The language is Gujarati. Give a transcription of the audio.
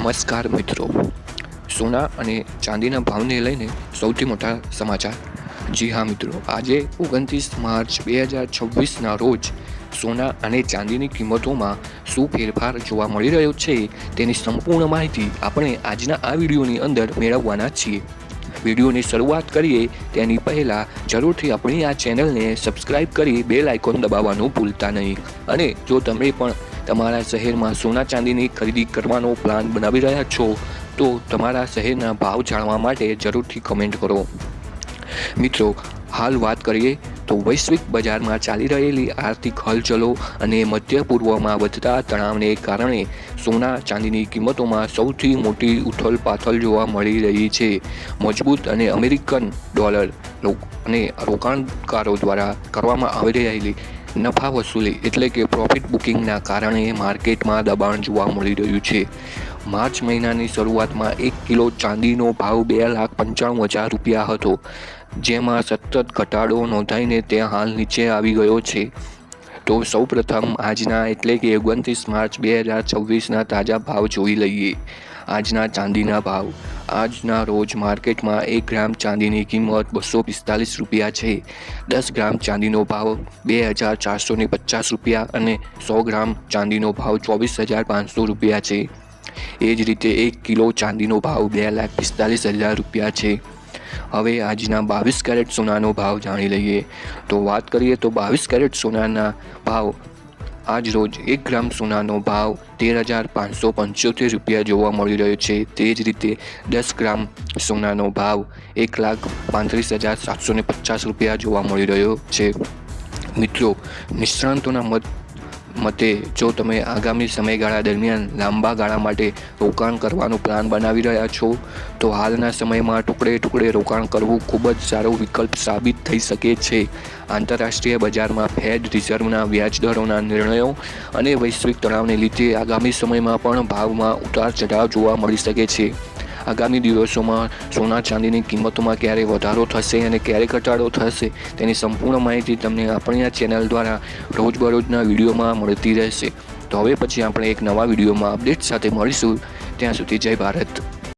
નમસ્કાર મિત્રો, સોના અને ચાંદીના ભાવને લઈને સૌથી મોટા સમાચાર। જી હા મિત્રો, આજે 29 માર્ચ 2026ના રોજ સોના અને ચાંદીની કિંમતોમાં શું ફેરફાર જોવા મળી રહ્યો છે તેની સંપૂર્ણ માહિતી આપણે આજના આ વિડીયોની અંદર મેળવવાના છીએ। વિડીયોની શરૂઆત કરીએ તેની પહેલાં જરૂરથી આપણી આ ચેનલને સબસ્ક્રાઈબ કરી બેલ આઇકોન દબાવવાનું ભૂલતા નહીં। અને જો તમે પણ તમારા શહેરમાં સોના ચાંદીની ખરીદી કરવાનો પ્લાન બનાવી રહ્યા છો તો તમારા શહેરના ભાવ જાણવા માટે જરૂરથી કમેન્ટ કરો। મિત્રો, હાલ વાત કરીએ તો વૈશ્વિક બજારમાં ચાલી રહેલી આર્થિક હલચલો અને મધ્ય પૂર્વમાં વધતા તણાવને કારણે સોના ચાંદીની કિંમતોમાં સૌથી મોટી ઉથલપાથલ જોવા મળી રહી છે। મજબૂત અને અમેરિકન ડોલર અને રોકાણકારો દ્વારા કરવામાં આવી રહેલી નફા વસૂલી એટલે કે પ્રોફિટ બુકિંગના કારણે માર્કેટમાં દબાણ જોવા મળી રહ્યું છે। માર્ચ મહિનાની શરૂઆતમાં 1 કિલો ચાંદીનો ભાવ 2,95,000 રૂપિયા હતો, જેમાં સતત ઘટાડો નોંધાઈને તે હાલ નીચે આવી ગયો છે। તો સૌપ્રથમ આજના એટલે કે 29 માર્ચ 2026ના તાજા ભાવ જોઈ લઈએ। આજના ચાંદીના ભાવ। આજના રોજ માર્કેટમાં 1 ગ્રામ ચાંદીની કિંમત 245 રૂપિયા છે। 10 ગ્રામ ચાંદીનો ભાવ 2,450 રૂપિયા અને 100 ગ્રામ ચાંદીનો ભાવ 24,500 રૂપિયા છે। એ જ રીતે 1 કિલો ચાંદીનો ભાવ 2,45,000 રૂપિયા છે। હવે આજના 22 કેરેટ સોનાનો ભાવ જાણી લઈએ। તો વાત કરીએ તો 22 કેરેટ સોનાના ભાવ આજ રોજ 1 ગ્રામ સોનાનો ભાવ 13,575 રૂપિયા જોવા મળી રહ્યો છે। તે જ રીતે 10 ગ્રામ સોનાનો ભાવ 1,35,750 રૂપિયા જોવા મળી રહ્યો છે। મિત્રો, નિષ્ણાંતોના મતે જો તમે આગામી સમયગાળા દરમિયાન લાંબા ગાળા માટે રોકાણ કરવાનો પ્લાન બનાવી રહ્યા છો તો હાલના સમયમાં ટુકડે રોકાણ કરવું ખૂબ જ સારો વિકલ્પ સાબિત થઈ શકે છે। આંતરરાષ્ટ્રીય બજારમાં ફેડ રિઝર્વના વ્યાજદરોના નિર્ણયો અને વૈશ્વિક તણાવને લીધે આગામી સમયમાં પણ ભાવમાં ઉતાર ચઢાવ જોવા મળી શકે છે। આગામી દિવસોમાં સોના ચાંદીની કિંમતોમાં ક્યારે વધારો થશે અને ક્યારે ઘટાડો થશે તેની સંપૂર્ણ માહિતી તમને આપણી આ ચેનલ દ્વારા રોજબરોજના વિડીયોમાં મળતી રહેશે। તો હવે પછી આપણે એક નવા વિડીયોમાં અપડેટ સાથે મળીશું। ત્યાં સુધી જય ભારત।